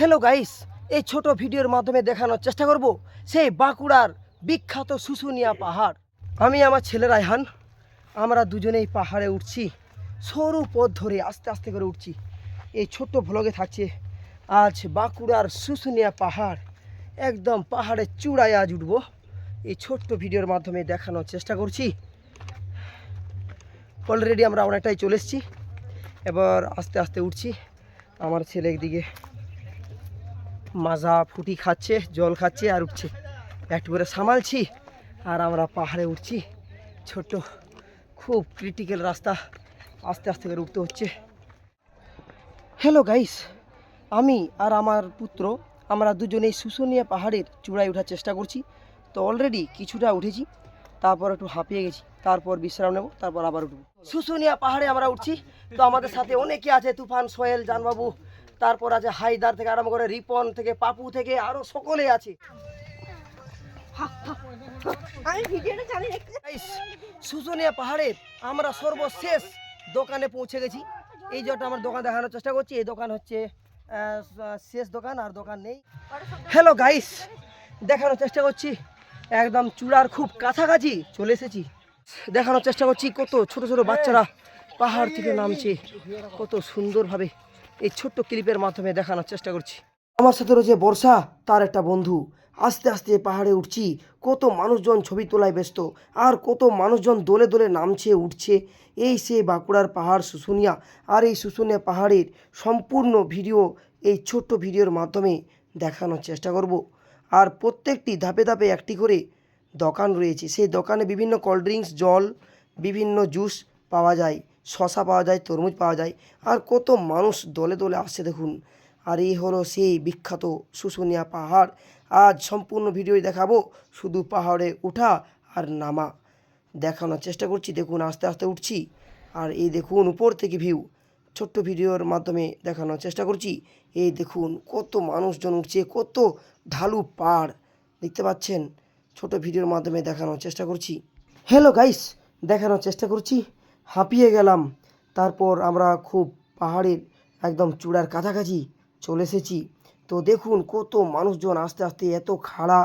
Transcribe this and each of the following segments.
Hello guys, এই ছোট ভিডিওর মাধ্যমে দেখানোর চেষ্টা করব সেই বাঁকুড়ার বিখ্যাত শুশুনিয়া পাহাড়। আমি আমার ছেলে রায়হান, আমরা দুজনেই পাহাড়ে উঠছি। সরু পথ ধরে আস্তে আস্তে করে উঠছি। এই ছোট্ট ভ্লগে থাকছে আজ বাঁকুড়ার শুশুনিয়া পাহাড়। একদম পাহাড়ের চূড়ায় আজ উঠবো। এই ছোট্ট ভিডিওর মাধ্যমে দেখানোর চেষ্টা করছি। অলরেডি আমরা অনেকটাই চলে এসেছি, এবার আস্তে আস্তে উঠছি। আমার ছেলে একদিকে মাজা ফুটি খাচ্ছে, জল খাচ্ছে আর উঠছে, একটু করে সামালছি। আর আমরা পাহাড়ে উঠছি। ছোট খুব ক্রিটিক্যাল রাস্তা, আস্তে আস্তে করে উঠতে হচ্ছে। হ্যালো গাইস, আমি আর আমার পুত্র আমরা দুজনেই শুশুনিয়া পাহাড়ের চূড়ায় ওঠার চেষ্টা করছি। তো অলরেডি কিছুটা উঠেছি, তারপর একটু হাঁপিয়ে গেছি, তারপর বিশ্রাম নেব, তারপর আবার উঠবো। শুশুনিয়া পাহাড়ে আমরা উঠছি। তো আমাদের সাথে অনেকে আছে, তুফান, সোহেল, জানবাবু, তারপর আছে হায়দার থেকে আরম্ভ করে রিপন থেকে পাপু থেকে আরো সকলে আছে। শুশুনিয়া পাহাড়ের আমরা সর্বশেষ দোকানে পৌঁছে গেছি। এই যেটা আমার দোকান দেখানোর চেষ্টা করছি, এই দোকান হচ্ছে শেষ দোকান, আর দোকান নেই। হ্যালো গাইস, দেখানোর চেষ্টা করছি একদম চূড়ার খুব কাছাকাছি চলে এসেছি। দেখানোর চেষ্টা করছি কত ছোট ছোট বাচ্চারা পাহাড় থেকে নামছে, কত সুন্দরভাবে এই ছোট্ট ক্লিপের মাধ্যমে দেখানোর চেষ্টা করছি। আমার সাথে রয়েছে বর্ষা, তার একটা বন্ধু। আস্তে আস্তে পাহাড়ে উঠছি, কত মানুষজন ছবি তোলায় ব্যস্ত, আর কত মানুষজন দোলে দোলে নামছে উঠছে। এই সে বাঁকুড়ার পাহাড় শুশুনিয়া। আর এই শুশুনিয়া পাহাড়ের সম্পূর্ণ ভিডিও এই ছোট্ট ভিডিওর মাধ্যমে দেখানোর চেষ্টা করব। আর প্রত্যেকটি ধাপে ধাপে একটি করে দোকান রয়েছে, সেই দোকানে বিভিন্ন কোল্ড ড্রিঙ্কস, জল, বিভিন্ন জুস পাওয়া যায়, শশা পাওয়া যায়, তরমুজ পাওয়া যায়। আর কত মানুষ দলে দলে আসছে দেখুন। আর এই হলো সেই বিখ্যাত শুশুনিয়া পাহাড়। আজ সম্পূর্ণ ভিডিও দেখাবো, শুধু পাহাড়ে ওঠা আর নামা দেখানোর চেষ্টা করছি। দেখুন আস্তে আস্তে উঠছি, আর এই দেখুন উপর থেকে ভিউ ছোট্ট ভিডিওর মাধ্যমে দেখানোর চেষ্টা করছি। এই দেখুন কত মানুষজন উঠছে, কত ঢালু পাহাড় দেখতে পাচ্ছেন। ছোট ভিডিওর মাধ্যমে দেখানোর চেষ্টা করছি। হ্যালো গাইস, দেখানোর চেষ্টা করছি। হাঁপিয়ে গেলাম, তারপর আমরা খুব পাহাড়ের একদম চূড়ার কাছাকাছি চলে এসেছি। তো দেখুন কত মানুষজন আস্তে আস্তে এত খাড়া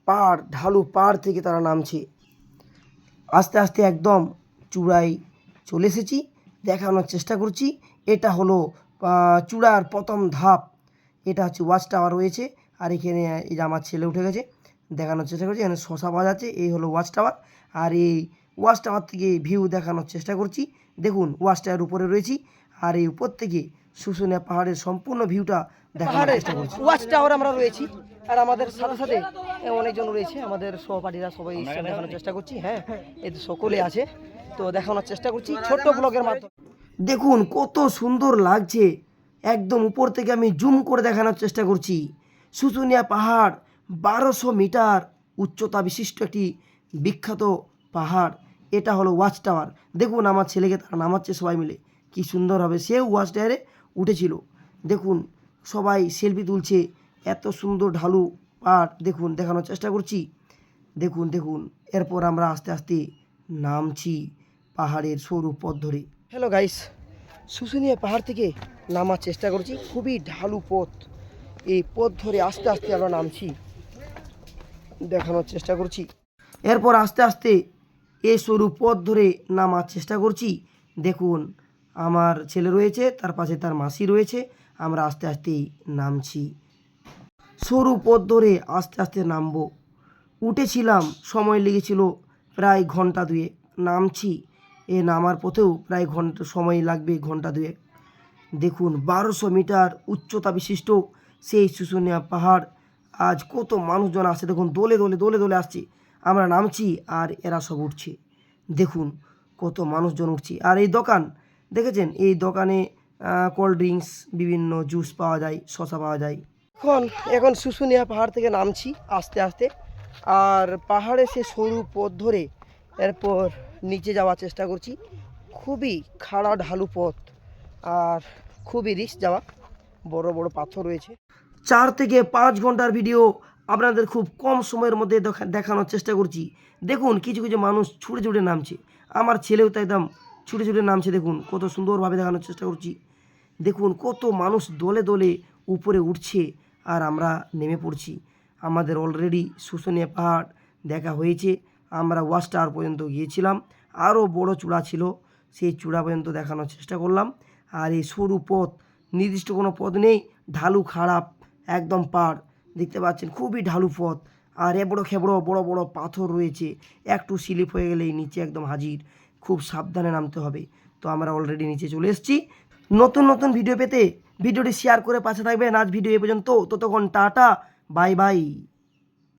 পাহাড়, ঢালু পাহাড় থেকে তারা নামছে। আস্তে আস্তে একদম চূড়ায় চলে এসেছি, দেখানোর চেষ্টা করছি। এটা হলো চূড়ার প্রথম ধাপ, এটা হচ্ছে ওয়াচ টাওয়ার রয়েছে। আর এখানে এই যে আমার ছেলে উঠে গেছে, দেখানোর চেষ্টা করছি। এখানে শশা পাওয়া যাচ্ছে, এই হলো ওয়াচ টাওয়ার। আর এই ওয়াচ টাওয়ার থেকে ভিউ দেখানোর চেষ্টা করছি। দেখুন ওয়াচ টাওয়ার উপরে রয়েছি, আর এই উপর থেকে শুশুনিয়া পাহাড়ের সম্পূর্ণ ভিউটা দেখানোর চেষ্টা করছি। ওয়াচ টাওয়ার আমরা রয়েছি, আর আমাদের সাথে সাথে অনেকজন রয়েছে, আমাদের সহপাঠীরা সবাই দেখানোর চেষ্টা করছি। হ্যাঁ, এই তো সকলে আছে, তো দেখানোর চেষ্টা করছি ছোট্ট ব্লগের মাধ্যমে। দেখুন কত সুন্দর লাগছে, একদম উপর থেকে আমি জুম করে দেখানোর চেষ্টা করছি। শুশুনিয়া পাহাড় 1200 মিটার উচ্চতা বিশিষ্ট একটি বিখ্যাত পাহাড়। এটা হলো ওয়াচ টাওয়ার। দেখুন আমার ছেলেকে তারা নামাচ্ছে সবাই মিলে, কি সুন্দরভাবে সেও ওয়াচ টাওয়ারে উঠেছিল। দেখুন সবাই সেলফি তুলছে, এত সুন্দর ঢালু পাহাড় দেখুন, দেখানোর চেষ্টা করছি। দেখুন দেখুন এরপর আমরা আস্তে আস্তে নামছি পাহাড়ের সরু পথ ধরে। হ্যালো গাইস, শুশুনিয়া পাহাড় থেকে নামার চেষ্টা করছি, খুবই ঢালু পথ। এই পথ ধরে আস্তে আস্তে আমরা নামছি, দেখানোর চেষ্টা করছি। এরপর আস্তে আস্তে এই সরু পথ ধরে নামার চেষ্টা করছি। দেখুন আমার ছেলে রয়েছে, তার পাশে তার মাসি রয়েছে, আমরা আস্তে আস্তেই নামছি। সরু পথ ধরে আস্তে আস্তে নামবো। উঠেছিলাম, সময় লেগেছিল প্রায় ঘন্টা দুয়েক। নামছি, এ নামার পথেও প্রায় ঘন্টা সময় লাগবে, ঘন্টা দুয়েক। দেখুন 1200 মিটার উচ্চতা বিশিষ্ট সেই শুশুনিয়া পাহাড়। আজ কত মানুষজন আসছে দেখুন, দোলে দোলে দোলে দোলে আসছে। আমরা নামছি আর এরা সব উঠছে। দেখুন কত মানুষজন উঠছে। আর এই দোকান দেখেছেন, এই দোকানে কোল্ড ড্রিঙ্কস, বিভিন্ন জুস পাওয়া যায়, শসা পাওয়া যায়। এখন শুশুনিয়া পাহাড় থেকে নামছি আস্তে আস্তে, আর পাহাড়ে সে সরু পথ ধরে এরপর নিচে যাওয়ার চেষ্টা করছি। খুবই খাড়া ঢালু পথ, আর খুবই রিস্ক যাওয়া, বড় বড় পাথর রয়েছে। 4 থেকে 5 ঘন্টার ভিডিও আপনাদের খুব কম সময়ের মধ্যে দেখানোর চেষ্টা করছি। দেখুন কিছু কিছু মানুষ ছুটে ছুটে নামছে, আমার ছেলেও তো একদম ছুটে ছুটে নামছে। দেখুন কত সুন্দরভাবে দেখানোর চেষ্টা করছি। দেখুন কত মানুষ দলে দলে উপরে উঠছে আর আমরা নেমে পড়ছি। আমাদের অলরেডি শুশুনিয়া পাহাড় দেখা হয়েছে। আমরা ওয়াচ টাওয়ার পর্যন্ত গিয়েছিলাম, আরও বড় চূড়া ছিল, সেই চূড়া পর্যন্ত দেখানোর চেষ্টা করলাম। আর এই সরু পথ, নির্দিষ্ট কোনো পথ নেই, ঢালু খারাপ একদম পাড়, দেখতে পাচ্ছেন খুবই ঢালু পথ। আর এবড়ো খেবড়ো বড় বড় পাথর রয়েছে, একটু স্লিপ হয়ে গেলেই নিচে একদম হাজির, খুব সাবধানে নামতে হবে। তো আমরা অলরেডি নিচে চলে এসেছি। নতুন নতুন ভিডিও পেতে ভিডিওটি শেয়ার করে পাশে থাকবেন। আজ ভিডিও এ পর্যন্ত, ততক্ষণ টাটা, বাই বাই।